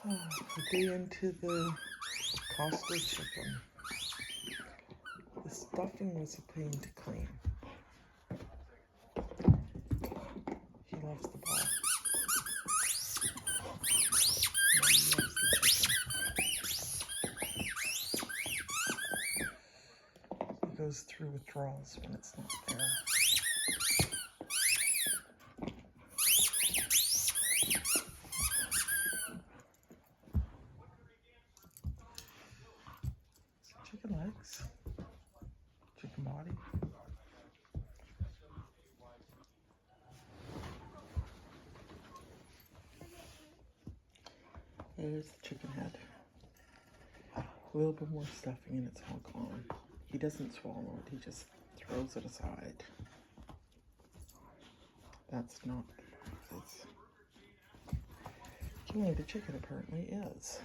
A day into the Costco chicken. The stuffing was a pain to clean. He loves the ball. He loves the chicken. He goes through withdrawals when it's not there. Chicken legs, chicken body. There's the chicken head. A little bit more stuffing and it's all gone. He doesn't swallow it, he just throws it aside. That's not, it's, the chicken apparently is.